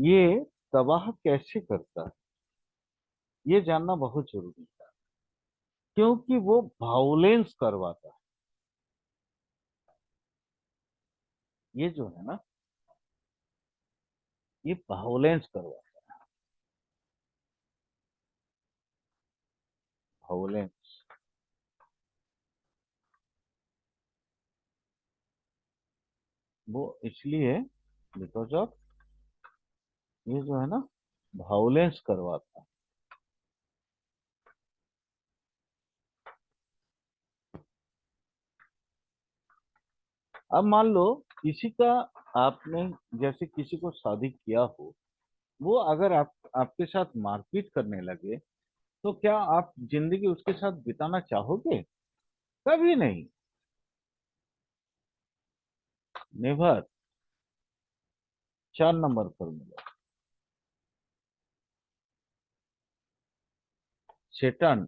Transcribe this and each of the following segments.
ये तबाह कैसे करता है, ये जानना बहुत जरूरी है। क्योंकि वो वायलेंस करवाता है। ये जो है ना, ये वायलेंस करवाता है, वायलेंस। वो इसलिए, बिकॉज ऑफ, ये जो है ना, वायलेंस करवाता है। अब मान लो किसी का, आपने जैसे किसी को शादी किया हो, वो अगर आपके साथ मारपीट करने लगे, तो क्या आप जिंदगी उसके साथ बिताना चाहोगे? कभी नहीं। नेवर। 4 नंबर पर मिला। सेटन।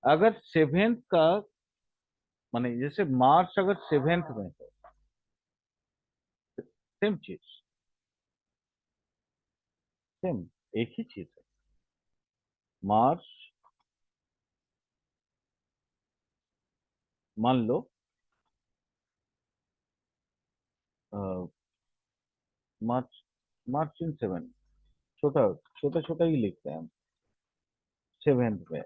अगर सेवेंथ का, माने जैसे मार्च अगर सेवेंथ में है, सेम चीज, सेम, एक ही चीज है। मार्च, मान लो, अ, मार्च, मार्च इन सेवन, छोटा छोटा छोटा ही लिखते हैं हम, सेवेंथ में।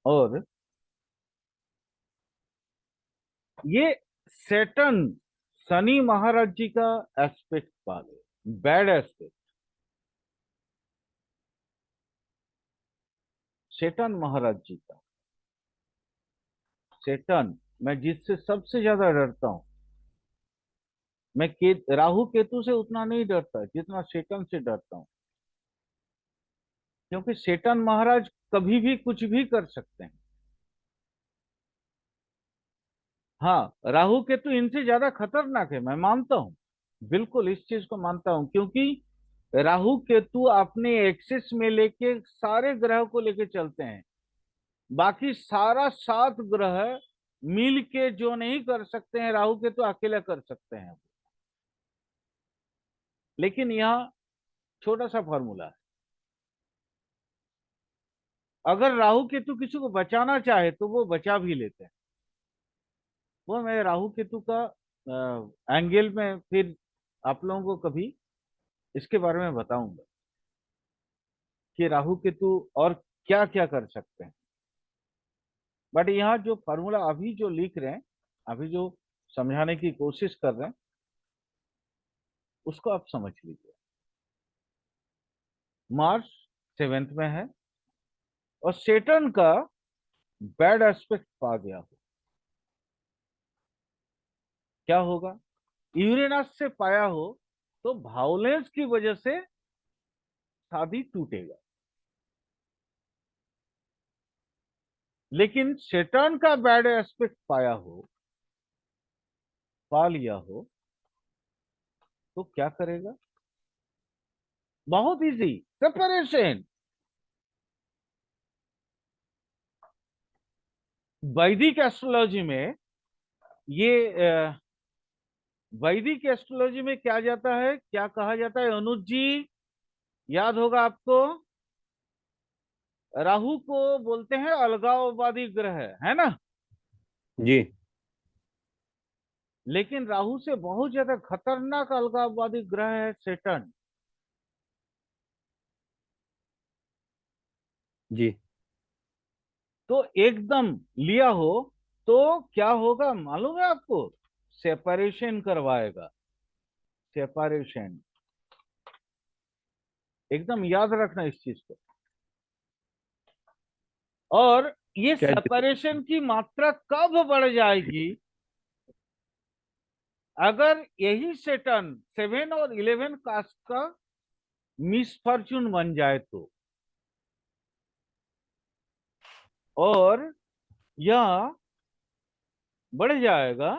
और ये सेटन, शनि महाराज जी का एस्पेक्ट पा गए, बैड एस्पेक्ट। सेटन महाराज जी का, सेटन, मैं जिससे सबसे ज्यादा डरता हूं, मैं राहु केतु से उतना नहीं डरता जितना सेटन से डरता हूं। क्योंकि सेटन महाराज कभी भी कुछ भी कर सकते हैं। हाँ, राहु केतु इनसे ज्यादा खतरनाक है, मैं मानता हूँ। बिल्कुल इस चीज को मानता हूँ, क्योंकि राहु केतु अपने एक्सिस में लेके सारे ग्रह को लेके चलते हैं। बाकी सारा 7 ग्रह मिल के जो नहीं कर सकते हैं, राहु केतु अकेला कर सकते हैं। लेकिन यहाँ छोटा सा फॉर्मूला है। अगर राहु केतु किसी को बचाना चाहे तो वो बचा भी लेते हैं। वो मैं राहु केतु का एंगल में फिर आप लोगों को कभी इसके बारे में बताऊंगा कि राहु केतु और क्या क्या कर सकते हैं। बट यहाँ जो फॉर्मूला अभी जो लिख रहे हैं, अभी जो समझाने की कोशिश कर रहे हैं, उसको आप समझ लीजिए। मार्स सेवेंथ में है, और सेटर्न का बैड एस्पेक्ट पा गया हो, क्या होगा? यूरेनस से पाया हो तो वायलेंस की वजह से शादी टूटेगा। लेकिन सेटर्न का बैड एस्पेक्ट पाया हो, पा लिया हो, तो क्या करेगा? बहुत इजी, सेपरेशन। वैदिक एस्ट्रोलॉजी में ये, वैदिक एस्ट्रोलॉजी में क्या जाता है, क्या कहा जाता है अनुज जी? याद होगा आपको। राहु को बोलते हैं अलगाववादी ग्रह, है ना? जी। लेकिन राहु से बहुत ज्यादा खतरनाक अलगाववादी ग्रह है सेटर्न। जी। तो एकदम लिया हो तो क्या होगा मालूम है आपको? सेपरेशन करवाएगा, सेपरेशन। एकदम याद रखना इस चीज को। और ये क्या? सेपरेशन की मात्रा कब बढ़ जाएगी? अगर यही सेटन 7 और 11 कास्ट का मिसफॉर्चून बन जाए तो, और यह बढ़ जाएगा,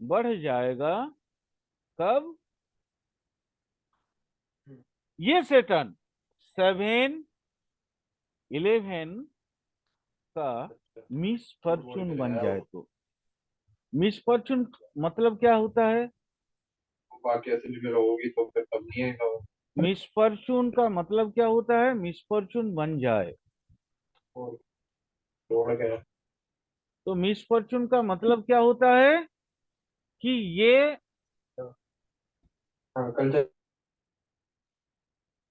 बढ़ जाएगा। कब? ये सेटन 7, 11 का मिसफॉर्चून बन जाए तो। मिसफॉर्चून मतलब क्या होता है? बाकी असली में रहोगी तो फिर तब नहीं आएगा वो। मिसफॉर्चून का मतलब क्या होता है? मिसफॉर्चून बन जाए। और जोड़ गया। तो मिसफॉर्चून का मतलब क्या होता है कि हाँ कल जब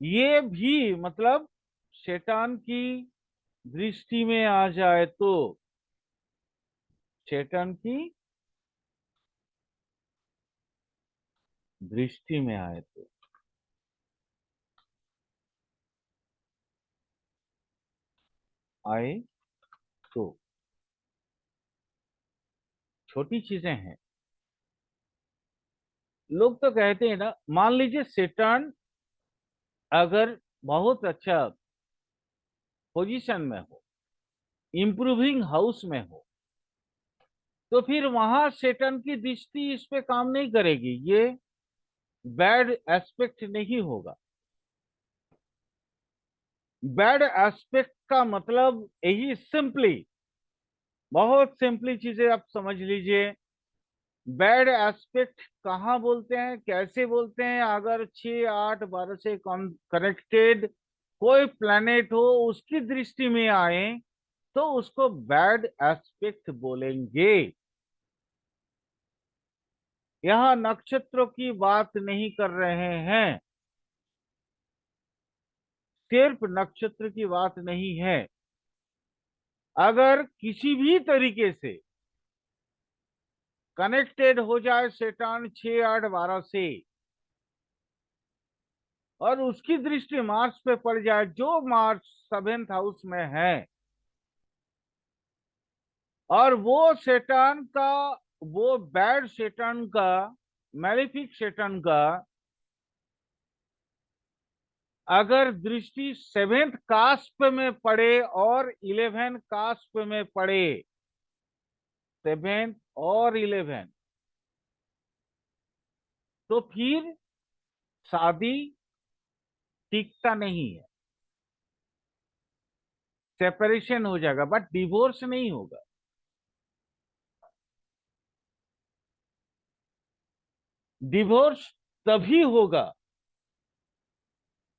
ये भी मतलब शैतान की दृष्टि में आ जाए तो। शैतान की दृष्टि में आए तो। आए तो छोटी चीजें हैं। लोग तो कहते हैं ना, मान लीजिए शैतान अगर बहुत अच्छा पोजीशन में हो, इंप्रूविंग हाउस में हो, तो फिर वहां शैतान की दृष्टि इस पे काम नहीं करेगी। ये बैड एस्पेक्ट नहीं होगा। बैड एस्पेक्ट का मतलब यही, सिंपली, बहुत सिंपली चीजें आप समझ लीजिए। बैड एस्पेक्ट कहाँ बोलते हैं, कैसे बोलते हैं? अगर 6, 8, 12 से कनेक्टेड कोई प्लैनेट हो, उसकी दृष्टि में आए तो उसको बैड एस्पेक्ट बोलेंगे। यहाँ नक्षत्रों की बात नहीं कर रहे हैं, सिर्फ नक्षत्र की बात नहीं है। अगर किसी भी तरीके से कनेक्टेड हो जाए शैतान 6, 8, 12 से, और उसकी दृष्टि मार्स पे पड़ जाए, जो मार्स 7th हाउस में है, और वो शैतान का, वो बैड शैतान का, मैलिफिक शैतान का अगर दृष्टि 7th कास्प में पड़े और 11th कास्प में पड़े, 7th और 11th, तो फिर शादी टिकता नहीं है, सेपरेशन हो जाएगा, बट डिवोर्स नहीं होगा। डिवोर्स तभी होगा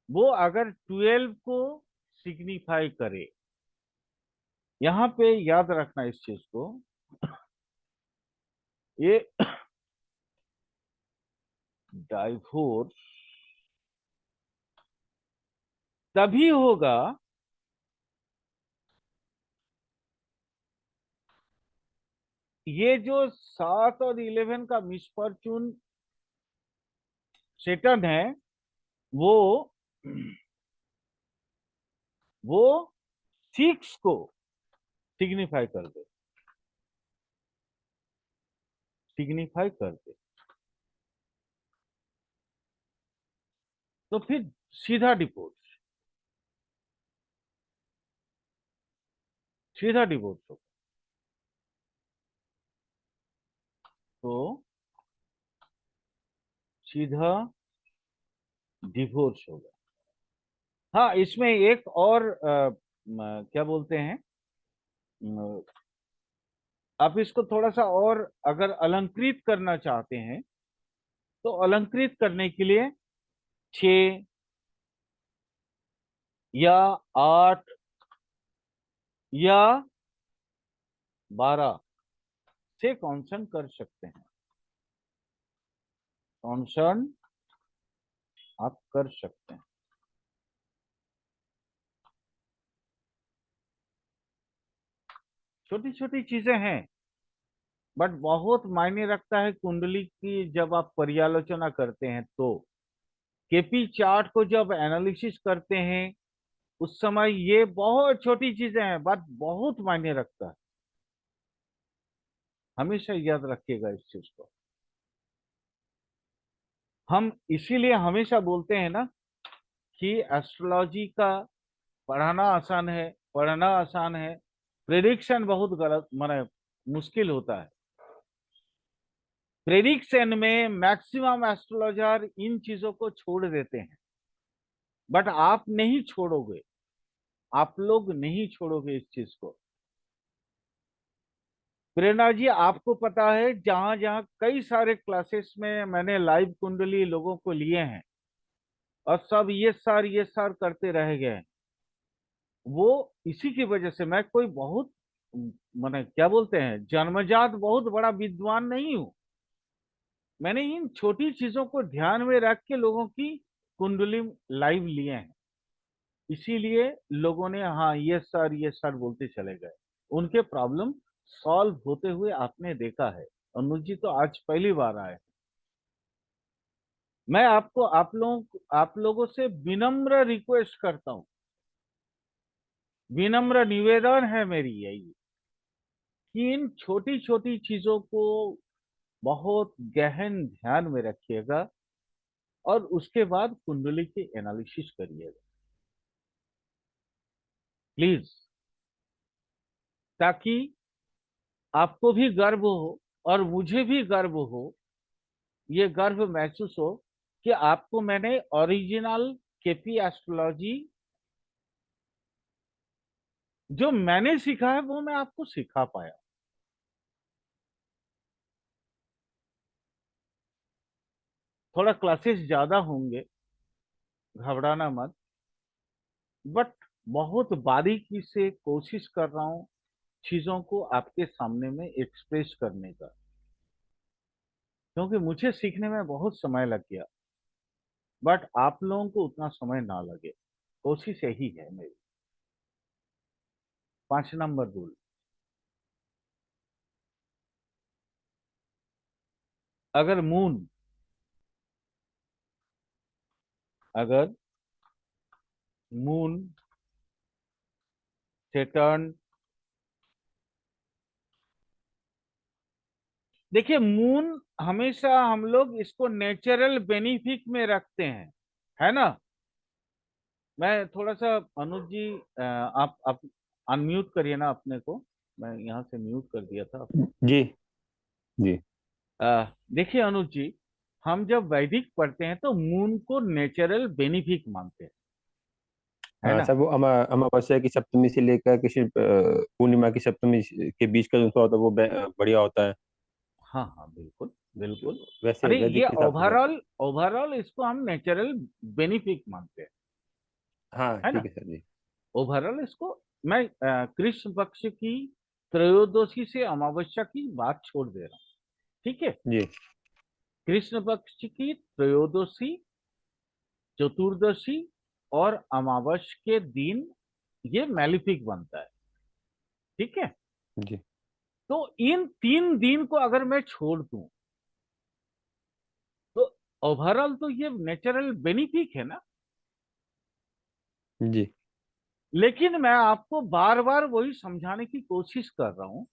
वो अगर 12 को सिग्निफाई करे। यहां पे याद रखना इस चीज को। ये डाइवोर्स तभी होगा ये जो 7 और 11 का मिसफॉर्चून सेटन है, वो वो 6 को सिग्निफाई कर दे, सिग्निफाई कर दे, तो फिर सीधा डिवोर्स, सीधा डिवोर्स होगा। तो सीधा डिवोर्स होगा। हाँ, इसमें एक और क्या बोलते हैं, अ, आप इसको थोड़ा सा और अगर अलंकृत करना चाहते हैं, तो अलंकृत करने के लिए 6 या 8 या 12 से कॉन्सन कर सकते हैं। कॉन्सन आप कर सकते हैं। छोटी छोटी चीजें हैं, बट बहुत मायने रखता है कुंडली की जब आप पर्यालोचना करते हैं तो। केपी चार्ट को जब एनालिसिस करते हैं, उस समय ये बहुत छोटी चीजें हैं, बट बहुत मायने रखता है। हमेशा याद रखिएगा इस चीज को। हम इसीलिए हमेशा बोलते हैं ना कि एस्ट्रोलॉजी का पढ़ाना आसान है, पढ़ना आसान है, प्रेडिक्शन बहुत गलत, माने मुश्किल होता है। प्रेडिक्शन में मैक्सिमम एस्ट्रोलॉजर इन चीजों को छोड़ देते हैं, बट आप नहीं छोड़ोगे, आप लोग नहीं छोड़ोगे इस चीज को। प्रेरणा जी, आपको पता है जहां जहां कई सारे क्लासेस में मैंने लाइव कुंडली लोगों को लिए हैं और सब ये सार करते रह गए, वो इसी की वजह से, मैं कोई बहुत माने क्या बोलते हैं, जन्मजात बहुत बड़ा विद्वान नहीं हूं। मैंने इन छोटी चीजों को ध्यान में रख के लोगों की कुंडली लाइव लिए हैं, इसीलिए लोगों ने हाँ ये सर बोलते चले गए, उनके प्रॉब्लम सॉल्व होते हुए आपने देखा है। अनुज जी तो आज पहली बार आए। मैं आपको आप लोगों से विनम्र रिक्वेस्ट करता हूं, विनम्र निवेदन है मेरी यही, कि इन छोटी छोटी चीजों को बहुत गहन ध्यान में रखिएगा और उसके बाद कुंडली की एनालिसिस करिएगा प्लीज, ताकि आपको भी गर्व हो और मुझे भी गर्व हो, ये गर्व महसूस हो कि आपको मैंने ओरिजिनल केपी एस्ट्रोलॉजी जो मैंने सीखा है वो मैं आपको सिखा पाया। थोड़ा क्लासेस ज्यादा होंगे, घबराना मत, बट बहुत बारीकी से कोशिश कर रहा हूं चीजों को आपके सामने में एक्सप्रेस करने का, क्योंकि मुझे सीखने में बहुत समय लग गया, बट आप लोगों को उतना समय ना लगे, कोशिश यही है मेरी। 5 नंबर रूल, अगर मून, अगर मून, सेटर्न, देखिए मून हमेशा हम लोग इसको नेचुरल बेनिफिट में रखते हैं, है ना। मैं थोड़ा सा, अनुज जी आप अनम्यूट करिए ना अपने को, मैं यहाँ से म्यूट कर दिया था आपको। जी जी। देखिए अनुज जी, हम जब वैदिक पढ़ते हैं तो मून को नेचुरल बेनिफिट मानते हैं, है हाँ ना। सर, वो अमावस्या की सप्तमी से लेकर किसी पूर्णिमा की सप्तमी के बीच का जो होता है वो बढ़िया होता है। हाँ हाँ बिल्कुल बिल्कुल। वैसे अरे वैदिक ये के हिसाब से सर। ओवरऑल ओवरऑल इसको हम नेचुरल बेनिफिट मानते हैं, हाँ है ठीक ना। है सर जी। ओवरऑल इसको मैं कृष्ण पक्ष की त्रयोदशी से अमावस्या की बात छोड़ दे रहा हूँ, ठीक है। जी कृष्ण पक्ष की त्रयोदशी, चतुर्दशी और अमावस्या के दिन ये मैलिफिक बनता है, ठीक है। जी तो इन 3 दिन को अगर मैं छोड़ दूं तो ओवरऑल तो ये नेचुरल बेनिफिट है ना। जी लेकिन मैं आपको बार बार वही समझाने की कोशिश कर रहा हूं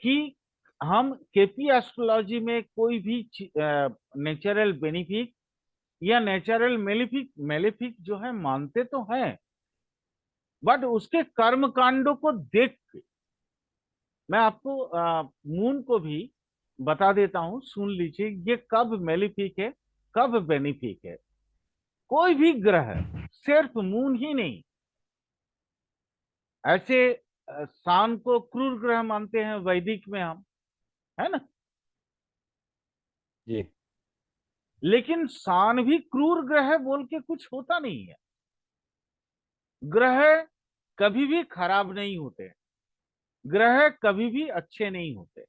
कि हम केपी एस्ट्रोलॉजी में कोई भी नेचुरल बेनिफिट या नेचुरल मेलिफिक मेलिफिक जो है मानते तो हैं, बट उसके कर्म कांडों को देख के मैं आपको मून को भी बता देता हूं, सुन लीजिए ये कब मेलिफिक है कब बेनिफिक है। कोई भी ग्रह, सिर्फ मून ही नहीं, ऐसे सान को क्रूर ग्रह मानते हैं वैदिक में हम, है ना। जी लेकिन सान भी क्रूर ग्रह बोल के कुछ होता नहीं है। ग्रह कभी भी खराब नहीं होते, ग्रह कभी भी अच्छे नहीं होते।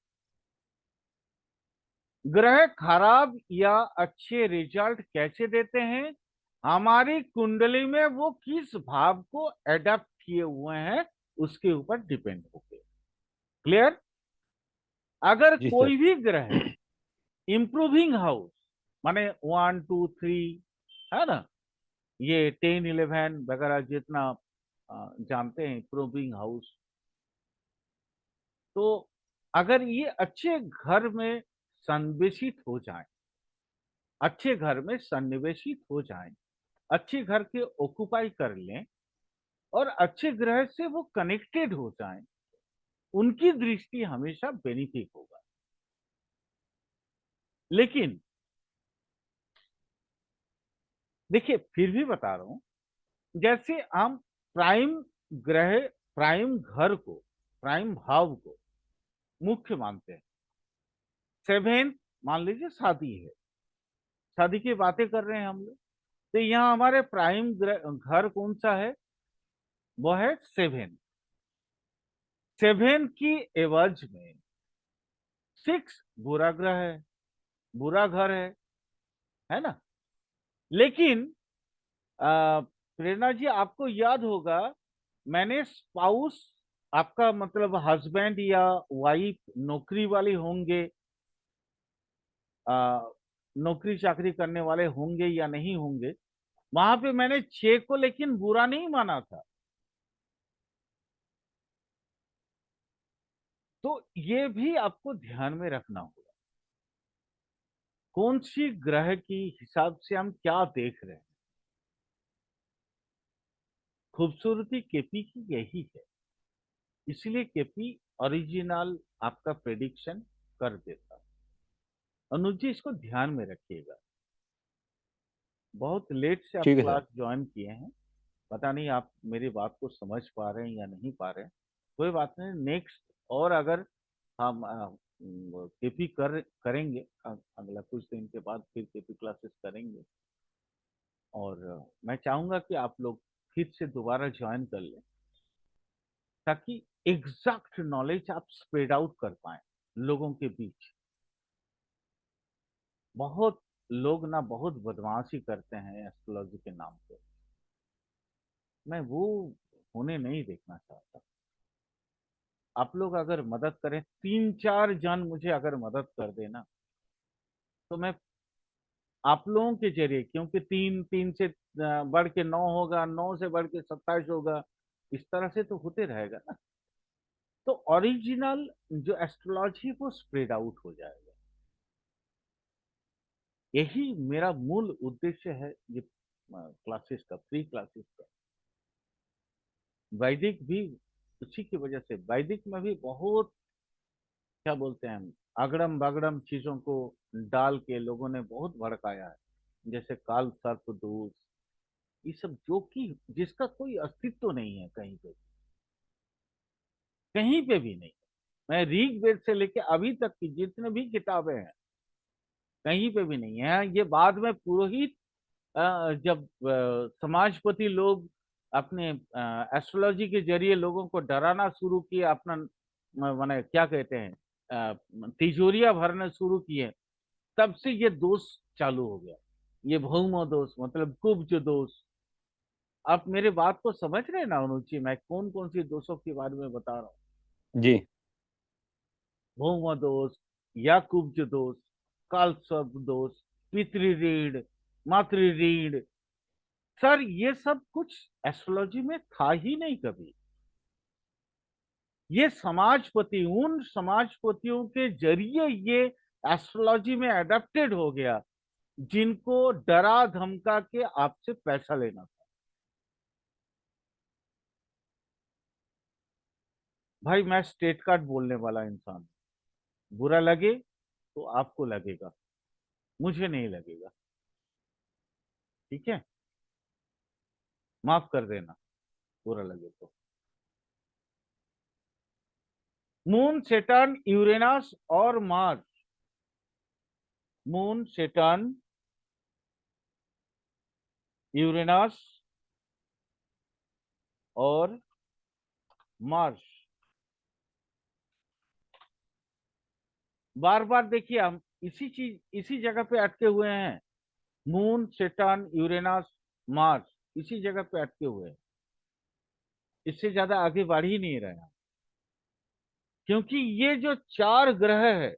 ग्रह खराब या अच्छे रिजल्ट कैसे देते हैं, हमारी कुंडली में वो किस भाव को एडेप्ट किए हुए हैं उसके ऊपर डिपेंड होते। क्लियर। अगर जी सर। कोई भी ग्रह इंप्रूविंग हाउस, माने 1 2 3, है ना, ये 10 11 वगैरह जितना जानते हैं इंप्रूविंग हाउस, तो अगर ये अच्छे घर में सन्निवेशित हो जाए, अच्छे घर में सन्निवेशित हो जाए, अच्छे घर के ऑक्युपाई कर लें और अच्छे ग्रह से वो कनेक्टेड हो जाएं, उनकी दृष्टि हमेशा बेनिफिक होगा। लेकिन देखिए फिर भी बता रहा हूं, जैसे हम प्राइम ग्रह, प्राइम घर को, प्राइम भाव को मुख्य मानते हैं। सेवेंथ मान लीजिए शादी है, शादी की बातें कर रहे हैं हम लोग, तो यहाँ हमारे प्राइम घर कौन सा है? वो है सेवन। सेवन की एवज में सिक्स बुरा ग्रह है, बुरा घर है ना। लेकिन प्रेरणा जी, आपको याद होगा, मैंने स्पाउस, आपका मतलब हस्बैंड या वाइफ नौकरी वाले होंगे, नौकरी चाकरी करने वाले होंगे या नहीं होंगे, वहां पे मैंने 6 को लेकिन बुरा नहीं माना था। तो ये भी आपको ध्यान में रखना होगा, कौन सी ग्रह की हिसाब से हम क्या देख रहे हैं। खूबसूरती केपी की यही है, इसलिए केपी ओरिजिनल आपका प्रेडिक्शन कर देता है। अनुज जी, इसको ध्यान में रखिएगा। बहुत लेट से आप ठीक है क्लास सर। ज्वाइन किए हैं, पता नहीं आप मेरी बात को समझ पा रहे हैं या नहीं पा रहे हैं। कोई बात नहीं, नेक्स्ट और अगर हम केपी करेंगे, अगला कुछ दिन के बाद फिर केपी क्लासेस करेंगे। और मैं चाहूंगा कि आप लोग फिर से दोबारा ज्वाइन कर लें, ताकि एग्जैक्ट नॉलेज आप स्प्रेड आउट कर पाए लोगों के बीच। बहुत लोग ना बहुत बदमाशी करते हैं एस्ट्रोलॉजी के नाम पे, मैं वो होने नहीं देखना चाहता। आप लोग अगर मदद करें, 3-4 जन मुझे अगर मदद कर देना, तो मैं आप लोगों के जरिए, क्योंकि 3 से बढ़ के 9 होगा, 9 से बढ़ के 27 होगा, इस तरह से तो होते रहेगा ना। तो ओरिजिनल जो एस्ट्रोलॉजी वो स्प्रेड आउट हो जाएगा। यही मेरा मूल उद्देश्य है ये क्लासेस का, फ्री क्लासेस का। वैदिक भी उसी की वजह से, वैदिक में भी बहुत, क्या बोलते हैं, अगड़म बगड़म चीजों को डाल के लोगों ने बहुत भड़काया है, जैसे काल सर्प दोष, ये सब जो कि जिसका कोई अस्तित्व नहीं है कहीं पे, कहीं पे भी नहीं। मैं ऋग्वेद से लेके अभी तक की जितने भी किताबें हैं, कहीं पे भी नहीं है। ये बाद में पुरोहित, जब समाजपति लोग अपने एस्ट्रोलॉजी के जरिए लोगों को डराना शुरू किए, अपना माने क्या कहते हैं, तिजोरियां भरना शुरू किए, तब से ये दोष चालू हो गया। ये भौम दोष मतलब कुब्ज दोष। आप मेरे बात को समझ रहे हैं ना अनुज जी, मैं कौन कौन सी दोषों के बारे में बता रहा हूँ? जी। भौम दोष, या कुब्ज दोष, काल सर्प दोष, पितृ रीढ़, मातृ रीढ़। सर ये सब कुछ एस्ट्रोलॉजी में था ही नहीं कभी। ये समाजपति, उन समाजपतियों के जरिए ये एस्ट्रोलॉजी में अडेप्टेड हो गया, जिनको डरा धमका के आपसे पैसा लेना था। भाई मैं स्टेट कार्ड बोलने वाला इंसान हूं। बुरा लगे तो आपको लगेगा, मुझे नहीं लगेगा। ठीक है, माफ कर देना बुरा लगे तो। मून, सेटर्न, यूरेनस और मार्स। मून, सेटर्न, यूरेनस और मार्स, बार बार देखिए हम इसी जगह पे अटके हुए हैं। मून, सेटर्न, यूरेनस, मार्स, इसी जगह पे अटके हुए हैं। इससे ज्यादा आगे बढ़ ही नहीं रहे हैं। क्योंकि ये जो 4 ग्रह है,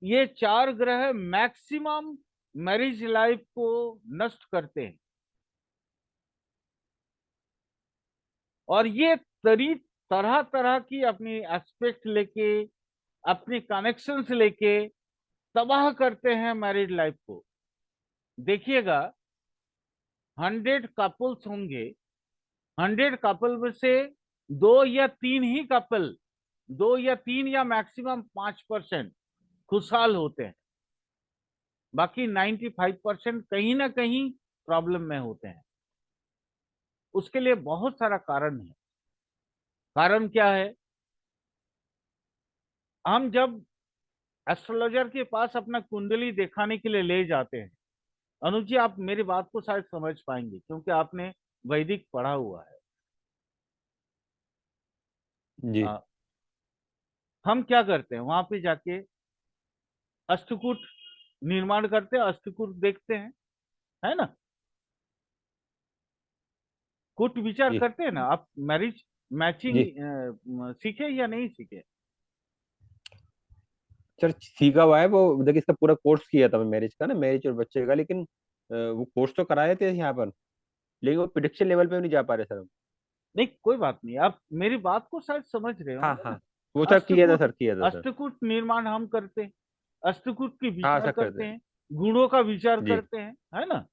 ये 4 ग्रह मैक्सिमम मैरिज लाइफ को नष्ट करते हैं। और ये तरह तरह की अपनी एस्पेक्ट लेके, अपने कनेक्शंस लेके तबाह करते हैं मैरिड लाइफ को। देखिएगा, 100 कपल्स होंगे, 100 कपल में से 2 या 3 ही कपल, 2 या 3 या मैक्सिमम 5% खुशहाल होते हैं। बाकी 95% कहीं ना कहीं प्रॉब्लम में होते हैं। उसके लिए बहुत सारा कारण है। कारण क्या है? हम जब एस्ट्रोलॉजर के पास अपना कुंडली दिखाने के लिए ले जाते हैं, अनुज जी आप मेरी बात को शायद समझ पाएंगे क्योंकि आपने वैदिक पढ़ा हुआ है। जी आ, हम क्या करते हैं वहां पे जाके अष्टकूट निर्माण करते हैं, अष्टकूट देखते हैं, है ना, कुट विचार जी करते हैं ना। आप मैरिज मैचिंग जी सीखे या नहीं सीखे? सर, सीखा हुआ है वो। देखिए, इसका पूरा कोर्स किया था मैं मैरिज का ना, मैरिज और बच्चे का, लेकिन वो कोर्स तो कराए थे यहाँ पर, लेकिन वो प्रिडिक्शन लेवल पे भी नहीं जा पा रहे सर हम। नहीं कोई बात नहीं, आप मेरी बात को शायद समझ रहे हाँ होंगे हाँ, ना। वो सर किया था अष्टकूट, सर, किया था सर। अष्टकूट निर्माण हम करते हैं, अष्टकूट की हाँ विचार सर, करते करते हैं। हैं, गुणों का विचार जी करते हैं, है ना,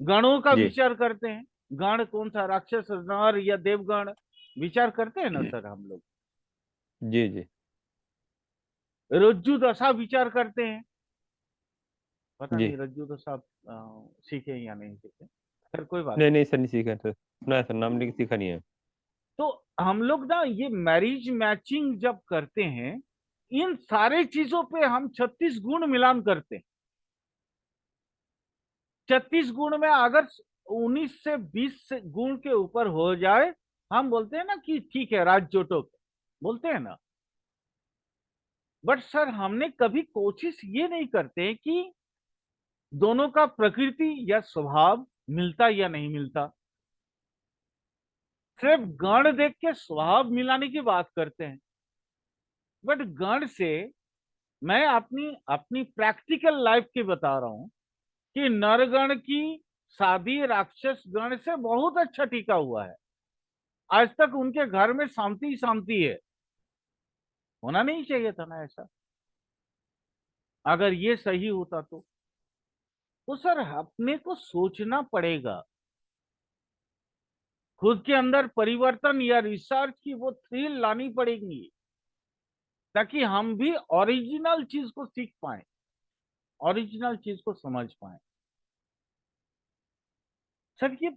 गणों का जी विचार करते हैं, गण कौन सा, राक्षस नर या देवगण, विचार करते हैं ना सर हम लोग। जी जी रज्जु दशा विचार करते हैं, पता जी। नहीं रज्जु दशा सीखे या नहीं सीखे, सर कोई बात नहीं नहीं। नहीं सर, नहीं सीखा सर, सुना है सर नाम, लेकिन सीखा नहीं है। तो हम लोग ना ये मैरिज मैचिंग जब करते हैं, इन सारे चीजों पे हम 36 गुण मिलान करते हैं। 36 गुण में अगर 19 से 20 गुण के ऊपर हो जाए, हम बोलते हैं ना कि ठीक है राज जोटो, बोलते हैं ना। बट सर हमने कभी कोशिश ये नहीं करते कि दोनों का प्रकृति या स्वभाव मिलता या नहीं मिलता, सिर्फ गण देख के स्वभाव मिलाने की बात करते हैं। बट गण से मैं अपनी अपनी प्रैक्टिकल लाइफ की बता रहा हूं कि नरगण की शादी राक्षस गण से बहुत अच्छा टिका हुआ है। आज तक उनके घर में शांति ही शांति है। होना नहीं चाहिए था ना ऐसा, अगर ये सही होता तो सर अपने को सोचना पड़ेगा, खुद के अंदर परिवर्तन या रिसर्च की वो थ्रिल लानी पड़ेगी, ताकि हम भी ओरिजिनल चीज को सीख पाए, ओरिजिनल चीज को समझ पाए। सर ये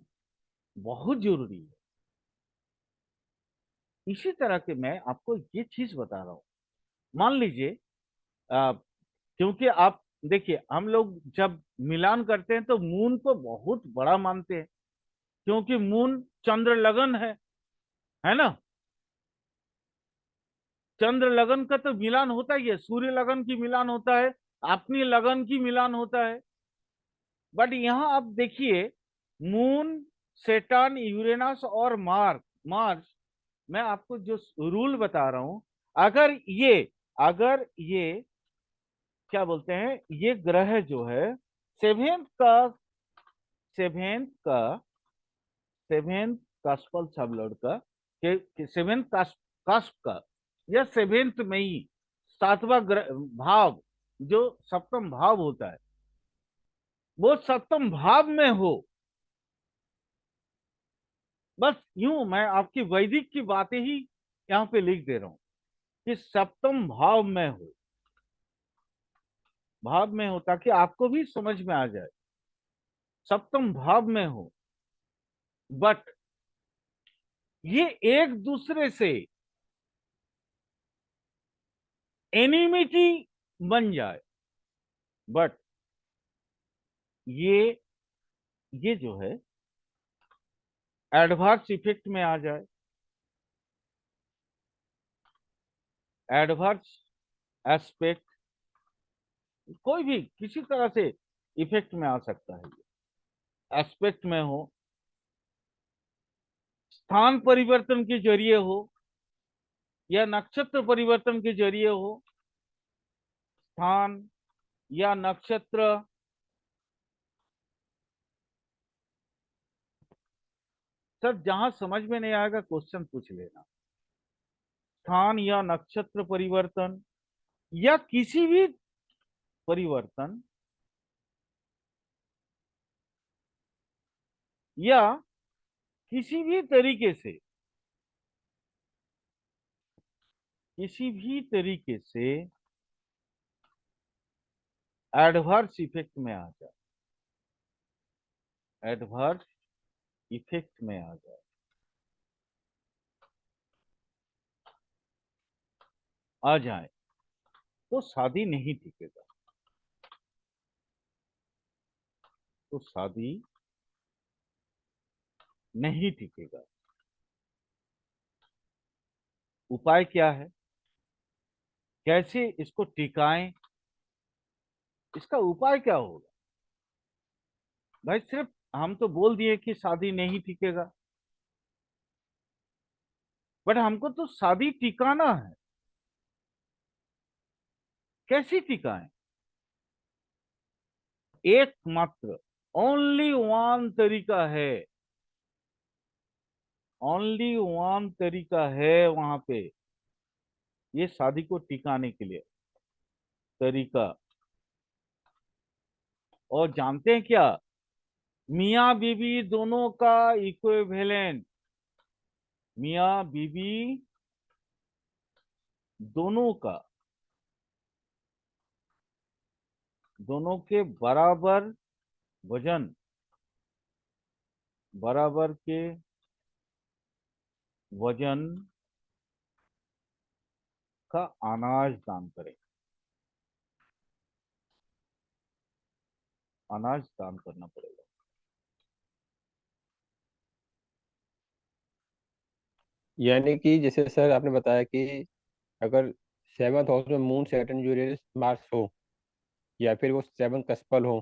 बहुत जरूरी है। इसी तरह के मैं आपको ये चीज बता रहा हूं, मान लीजिए क्योंकि आप देखिए हम लोग जब मिलान करते हैं तो मून को बहुत बड़ा मानते हैं, क्योंकि मून चंद्र लगन है ना। चंद्र लगन का तो मिलान होता ही है, सूर्य लगन की मिलान होता है, अपनी लगन की मिलान होता है। बट यहां आप देखिए, मून, सेटर्न, यूरेनस और मार्स, मैं आपको जो रूल बता रहा हूं, अगर ये क्या बोलते हैं, ये ग्रह जो है सेवेंथ का सेवेंथ का सेवेंथ कास्पल सब लड़का के सेवेंथ कास्प का या सेवेंथ में ही सातवां भाव, जो सप्तम भाव होता है, वो सप्तम भाव में हो। बस यूं मैं आपकी वैदिक की बातें ही यहाँ पे लिख दे रहा हूं कि सप्तम भाव में हो, भाव में हो, ताकि आपको भी समझ में आ जाए, सप्तम भाव में हो। बट ये एक दूसरे से एनिमिटी बन जाए, बट ये ये जो है एडवर्स इफेक्ट में आ जाए, एडवर्स एस्पेक्ट, कोई भी किसी तरह से इफेक्ट में आ सकता है, एस्पेक्ट में हो, स्थान परिवर्तन के जरिए हो, या नक्षत्र परिवर्तन के जरिए हो, स्थान या नक्षत्र। सर जहां समझ में नहीं आएगा क्वेश्चन पूछ लेना। स्थान या नक्षत्र परिवर्तन या किसी भी परिवर्तन, या किसी भी तरीके से, किसी भी तरीके से एडवर्स इफेक्ट में आ जाए, एडवर्स इफेक्ट में आ जाए, आ जाए, तो शादी नहीं टिकेगा, तो शादी नहीं टिकेगा। उपाय क्या है, कैसे इसको टिकाएं, इसका उपाय क्या होगा? भाई सिर्फ हम तो बोल दिए कि शादी नहीं टिकेगा, बट हमको तो शादी टिकाना है। कैसी टिकाएं? एकमात्र, ओनली वन तरीका है, ओनली वन तरीका है वहां पे ये शादी को टिकाने के लिए तरीका। और जानते हैं क्या? मियाँ बीवी दोनों का इक्विवेलेंट, मियाँ बीवी दोनों का, दोनों के बराबर वजन, बराबर के वजन का अनाज दान करें, अनाज दान करना पड़ेगा। यानी कि जैसे सर आपने बताया कि अगर सेवंथ हाउस में मून सैटर्न यूरेनस मार्स हो, या फिर वो सेवन कस्पल हो,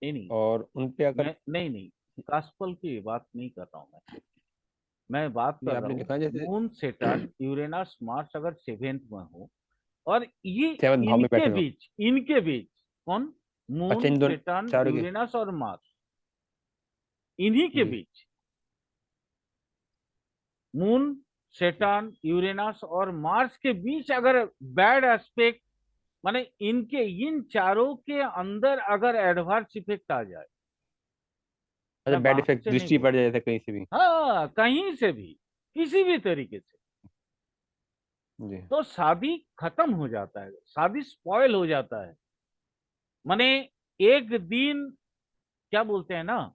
नहीं नहीं, और उन पे अगर नहीं कास्पल की बात नहीं कर रहा हूं मैं बात नहीं, कर रहा आपने हूँ लिखा जैसे मून सेटर्न यूरेनस मार्स अगर सेवेंथ में हो, और ये सेवन भाव में इनके बैठे हो। बीच, इनके बीच कौन? अच्छा, मून इन दोनों सेटर्न चारों के। यूरेनस और मार्स, इन्हीं के जी बीच, मून सेटर्न यूरेनस और मार्स के बीच अगर बैड एस्पेक्ट, माने इनके इन चारों के अंदर अगर एडवर्स इफेक्ट आ जाए, अच्छा, मैं बैड बाहर इफेक्ट से नहीं दृष्टि बोल पड़ रहा, जाए जैसे कहीं से भी। हाँ कहीं से भी, किसी भी तरीके से, जी तो शादी खत्म हो जाता है, शादी स्पॉइल हो जाता है। माने एक दिन, क्या बोलते हैं ना,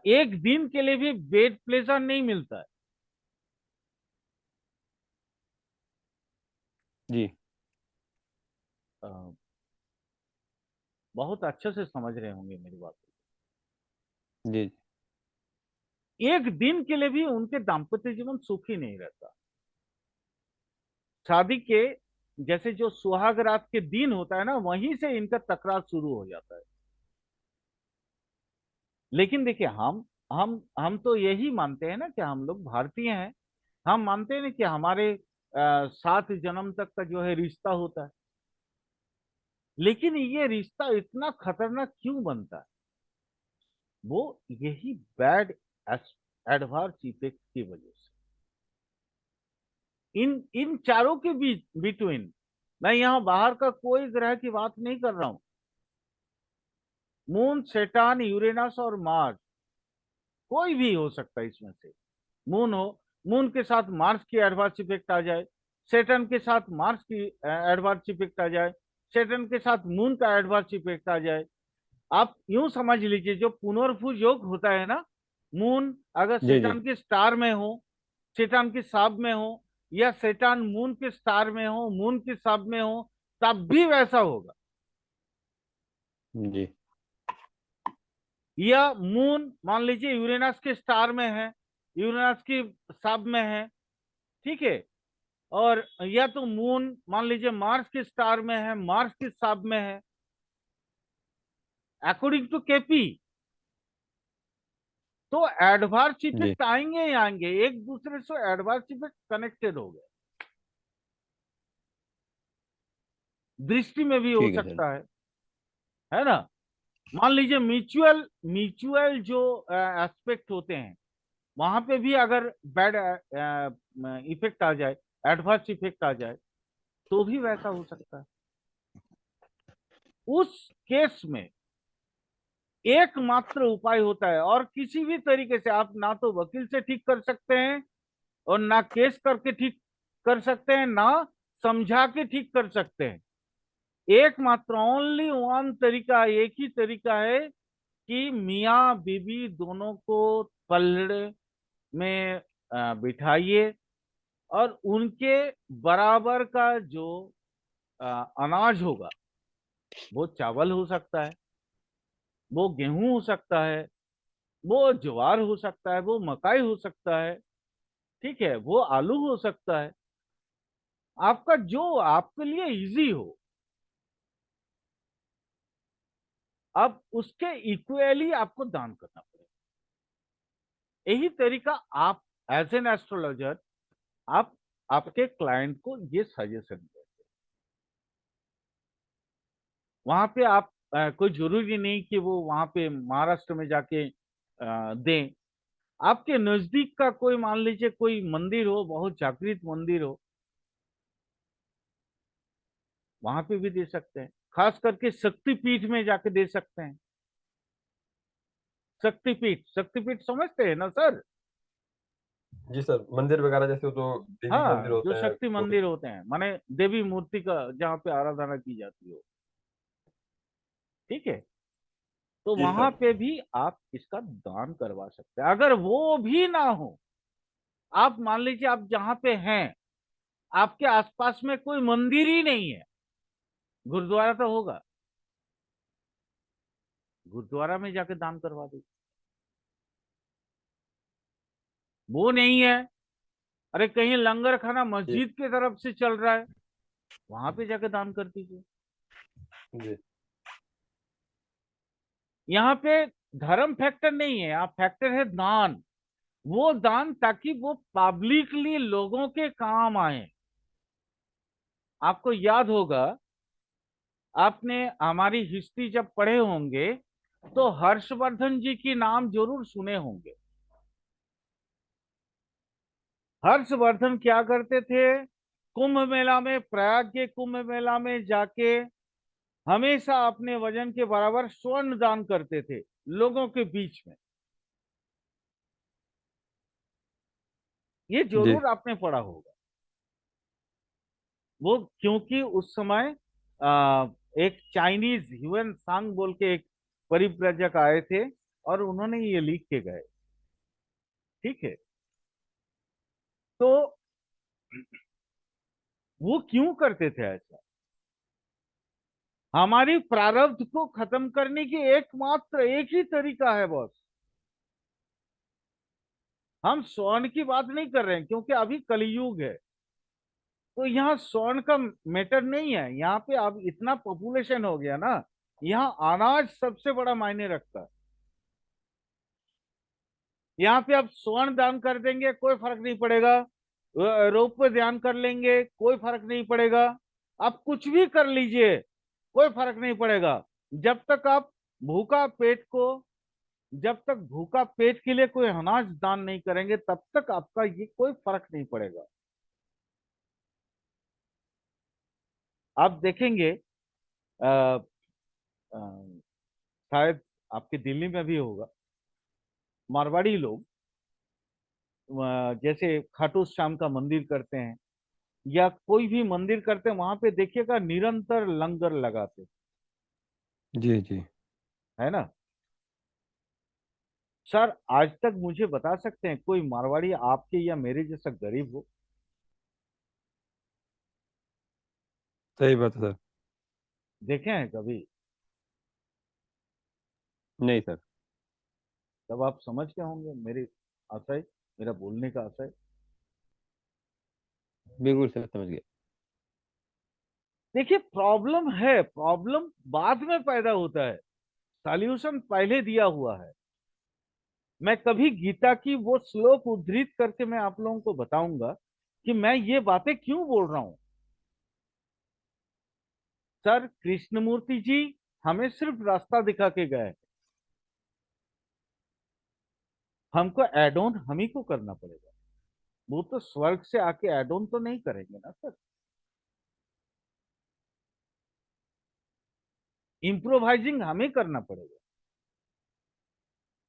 एक दिन के लिए भी बेड प्लेजर नहीं मिलता है। जी अ, बहुत अच्छे से समझ रहे होंगे मेरी बात। जी एक दिन के लिए भी उनके दाम्पत्य जीवन सुखी नहीं रहता। शादी के जैसे जो सुहाग रात के दिन होता है ना, वहीं से इनका तकरार शुरू हो जाता है। लेकिन देखिए, हम तो यही मानते हैं ना कि हम लोग भारतीय हैं, हम मानते हैं ना कि हमारे 7 जन्म तक का जो है रिश्ता होता है। लेकिन ये रिश्ता इतना खतरनाक क्यों बनता है? वो यही बैड एडवर्स इफेक्ट की वजह से, इन इन चारों के बीच, बिटवीन, मैं यहां बाहर का कोई ग्रह की बात नहीं कर रहा हूं, मून सेटान यूरेनस और मार्स, कोई भी हो सकता है इसमें से। मून हो, मून के साथ मार्स की एडवर्स इफेक्ट आ जाए, सेटन के साथ मार्स की एडवर्स इफेक्ट आ जाए, सेटन के साथ मून का एडवर्स इफेक्ट आ जाए। आप यूं समझ लीजिए, जो पुनर्भु योग होता है ना, मून अगर जी जी सेटन के स्टार में हो, सेटन के साब में हो, या सेटन मून के स्टार में हो, मून के साब में हो, तब भी वैसा होगा। जी या मून मान लीजिए यूरेनस के स्टार में है, यूरेनस की साब में है, ठीक है, और या तो मून मान लीजिए मार्स के स्टार में है, मार्स के साब में है, अकॉर्डिंग टू केपी, तो एडवर्स जी इफेक्ट आएंगे ही आएंगे, एक दूसरे से एडवर्स इफेक्ट कनेक्टेड हो गए, दृष्टि में भी हो ठीक है सर। सकता है ना। मान लीजिए म्यूचुअल म्यूचुअल जो एस्पेक्ट होते हैं, वहां पे भी अगर बैड इफेक्ट आ जाए, एडवर्स इफेक्ट आ जाए, तो भी वैसा हो सकता है। उस केस में एकमात्र उपाय होता है, और किसी भी तरीके से आप ना तो वकील से ठीक कर सकते हैं, और ना केस करके ठीक कर सकते हैं, ना समझा के ठीक कर सकते हैं। एकमात्र, ओनली वन तरीका, एक ही तरीका है कि मियाँ बीवी दोनों को पलड़े में बिठाइए, और उनके बराबर का जो अनाज होगा, वो चावल हो सकता है, वो गेहूं हो सकता है, वो ज्वार हो सकता है, वो मकाई हो सकता है, ठीक है, वो आलू हो सकता है। आपका जो आपके लिए इजी हो, अब उसके इक्वली आपको दान करना पड़ेगा। यही तरीका आप एज एन एस्ट्रोलॉजर आप आपके क्लाइंट को ये सजेशन दें। वहां पे आप कोई जरूरी नहीं कि वो वहां पे महाराष्ट्र में जाके दें। आपके नजदीक का कोई, मान लीजिए कोई मंदिर हो, बहुत जागृत मंदिर हो, वहां पे भी दे सकते हैं। खास करके शक्तिपीठ में जाके दे सकते हैं। शक्तिपीठ, शक्तिपीठ समझते हैं ना सर? जी सर, मंदिर वगैरह जैसे वो तो देवी मंदिर हाँ, जो होते हैं शक्ति वो। मंदिर होते हैं, माने देवी मूर्ति का जहाँ पे आराधना की जाती हो, ठीक है, तो जी वहां सर। पे भी आप इसका दान करवा सकते हैं। अगर वो भी ना हो, आप मान लीजिए आप जहां पे हैं, आपके आसपास में कोई मंदिर ही नहीं है, गुरुद्वारा तो होगा, गुरुद्वारा में जाके दान करवा दीजिए। वो नहीं है, अरे कहीं लंगर खाना जी मस्जिद की तरफ से चल रहा है, वहां पे जाके दान कर दीजिए। जी यहाँ पे धर्म फैक्टर नहीं है, यहाँ फैक्टर है दान। वो दान ताकि वो पब्लिकली लोगों के काम आए। आपको याद होगा, आपने हमारी हिस्ट्री जब पढ़े होंगे तो हर्षवर्धन जी की नाम जरूर सुने होंगे। हर्षवर्धन क्या करते थे? कुंभ मेला में, प्रयाग के कुंभ मेला में जाके हमेशा अपने वजन के बराबर स्वर्ण दान करते थे लोगों के बीच में। ये जी जरूर आपने पढ़ा होगा। वो क्योंकि उस समय एक चाइनीज ह्यूएन सांग बोल के एक परिव्राजक आए थे और उन्होंने ये लिख के गए, ठीक है। तो वो क्यों करते थे ऐसा? हमारी प्रारब्ध को खत्म करने की एकमात्र एक ही तरीका है बॉस। हम स्वर्ण की बात नहीं कर रहे हैं क्योंकि अभी कलयुग है, तो यहाँ स्वर्ण का मैटर नहीं है। यहाँ पे अब इतना पॉपुलेशन हो गया ना, यहाँ अनाज सबसे बड़ा मायने रखता है। यहाँ पे आप स्वर्ण दान कर देंगे कोई फर्क नहीं पड़ेगा, रौप्य दान कर लेंगे कोई फर्क नहीं पड़ेगा, आप कुछ भी कर लीजिए कोई फर्क नहीं पड़ेगा। जब तक आप भूखा पेट को, जब तक भूखा पेट के लिए कोई अनाज दान नहीं करेंगे तब तक आपका ये कोई फर्क नहीं पड़ेगा। आप देखेंगे अ, अ, शायद आपके दिल्ली में भी होगा, मारवाड़ी लोग जैसे खाटू श्याम का मंदिर करते हैं या कोई भी मंदिर करते हैं, वहां पे देखिएगा निरंतर लंगर लगाते जी जी। है ना। सर आज तक मुझे बता सकते हैं कोई मारवाड़ी आपके या मेरे जैसा गरीब हो? सही बात है सर। देखे हैं कभी? नहीं सर। तब आप समझ गए होंगे मेरी आशय, मेरा बोलने का आशय। बिल्कुल सर, समझ गया। देखिए प्रॉब्लम है, प्रॉब्लम बाद में पैदा होता है, सॉल्यूशन पहले दिया हुआ है। मैं कभी गीता की वो श्लोक उद्धृत करके मैं आप लोगों को बताऊंगा कि मैं ये बातें क्यों बोल रहा हूं। सर कृष्णमूर्ति जी हमें सिर्फ रास्ता दिखा के गए, हमको एड ऑन हम ही को करना पड़ेगा। वो तो स्वर्ग से आके एड ऑन तो नहीं करेंगे ना सर। इम्प्रोवाइजिंग हमें करना पड़ेगा,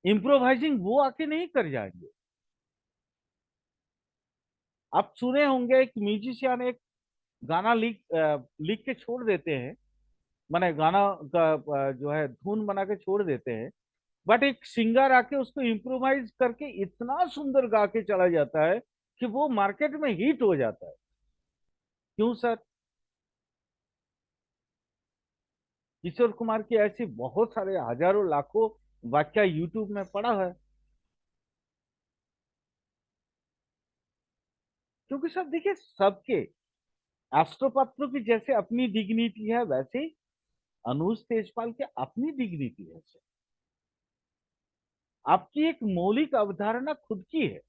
इम्प्रोवाइजिंग वो आके नहीं कर जाएंगे। आप सुने होंगे एक म्यूजिशियन एक गाना लिख के छोड़ देते हैं, माने गाना का जो है धुन बना के छोड़ देते हैं, बट एक सिंगर आके उसको इम्प्रोवाइज करके इतना सुंदर गा के चला जाता है कि वो मार्केट में हिट हो जाता है। क्यों सर? किशोर कुमार की ऐसी बहुत सारे हजारों लाखों वाक्या यूट्यूब में पड़ा है, क्योंकि सर देखिए, सबके एस्ट्रो पात्रों की जैसे अपनी डिग्निटी है, वैसे ही अनुज तेजपाल की अपनी डिग्निटी है सर। आपकी एक मौलिक अवधारणा खुद की है।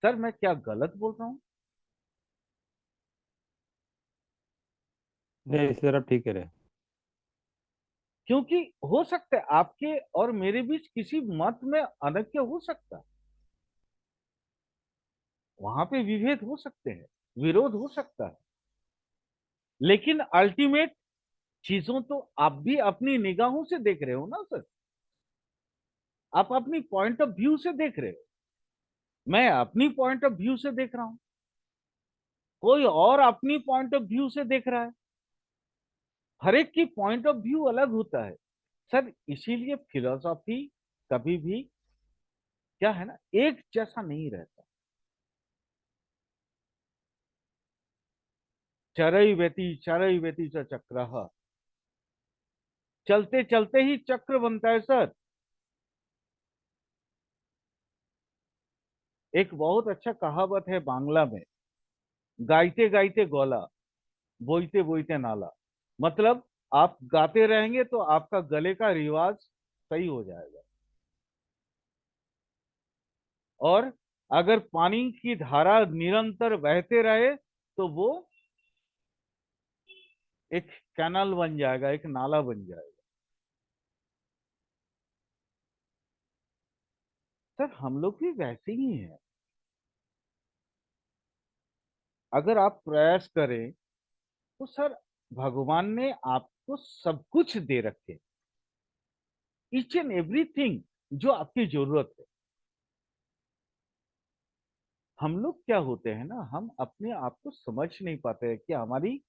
सर मैं क्या गलत बोल रहा हूं? नहीं सर, आप ठीक कह रहे हैं। क्योंकि हो सकता है आपके और मेरे बीच किसी मत में अनैक्य हो सकता है, वहां पे विभेद हो सकते हैं, विरोध हो सकता है, लेकिन अल्टीमेट चीजों तो आप भी अपनी निगाहों से देख रहे हो ना सर। आप अपनी पॉइंट ऑफ व्यू से देख रहे हो, मैं अपनी पॉइंट ऑफ व्यू से देख रहा हूं, कोई और अपनी पॉइंट ऑफ व्यू से देख रहा है। हर एक की पॉइंट ऑफ व्यू अलग होता है सर। इसीलिए फिलोसॉफी कभी भी क्या है ना, एक जैसा नहीं रहता। चरई व्यति च चक्र, चलते चलते ही चक्र बनता है सर। एक बहुत अच्छा कहावत है बांग्ला में, गाइते गाइते गोला, बोईते बोईते नाला। मतलब आप गाते रहेंगे तो आपका गले का रिवाज सही हो जाएगा, और अगर पानी की धारा निरंतर बहते रहे तो वो एक कैनाल बन जाएगा, एक नाला बन जाएगा। सर हम लोग भी वैसे ही हैं। अगर आप प्रयास करें तो सर भगवान ने आपको सब कुछ दे रखे, ईच एंड एवरीथिंग जो आपकी जरूरत है। हम लोग क्या होते हैं ना, हम अपने आप को समझ नहीं पाते हैं कि हमारी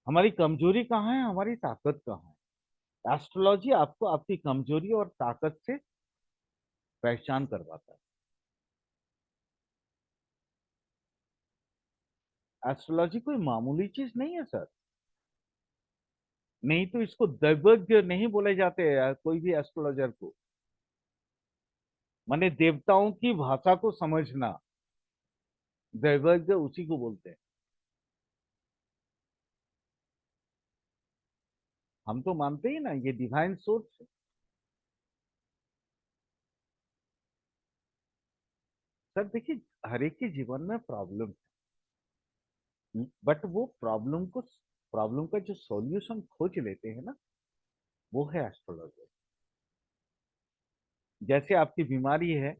हमारी कमजोरी कहाँ है, हमारी ताकत कहाँ है। एस्ट्रोलॉजी आपको आपकी कमजोरी और ताकत से पहचान करवाता है। एस्ट्रोलॉजी कोई मामूली चीज नहीं है सर। नहीं तो इसको दैवज्ञ नहीं बोले जाते हैं कोई भी एस्ट्रोलॉजर को। माने देवताओं की भाषा को समझना, दैवज्ञ उसी को बोलते हैं। हम तो मानते ही ना ये डिवाइन सोर्स है। सर देखिए, हर एक के जीवन में प्रॉब्लम है, बट वो प्रॉब्लम का जो सॉल्यूशन खोज लेते हैं ना, वो है एस्ट्रोलॉजर। जैसे आपकी बीमारी है,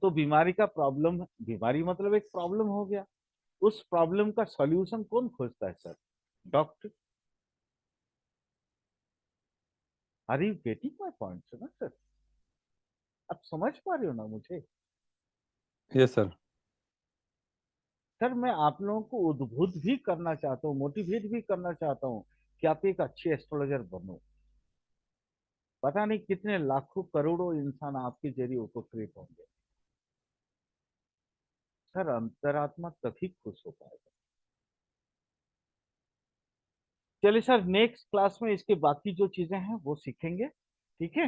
तो बीमारी का प्रॉब्लम, बीमारी मतलब एक प्रॉब्लम हो गया, उस प्रॉब्लम का सॉल्यूशन कौन खोजता है sir? Doctor. Are you getting my point ना सर? आप समझ पा रहे हो ना मुझे? Yes sir. सर मैं आप लोगों को उद्बुद्ध भी करना चाहता हूँ, मोटिवेट भी करना चाहता हूँ कि आप एक अच्छे एस्ट्रोलॉजर बनो। पता नहीं कितने लाखों करोड़ों इंसान आपके जरिए उपकृत होंगे। सर अंतरात्मा तभी खुश हो पाएगा। चलिए सर, नेक्स्ट क्लास में इसके बाकी जो चीजें हैं वो सीखेंगे, ठीक है?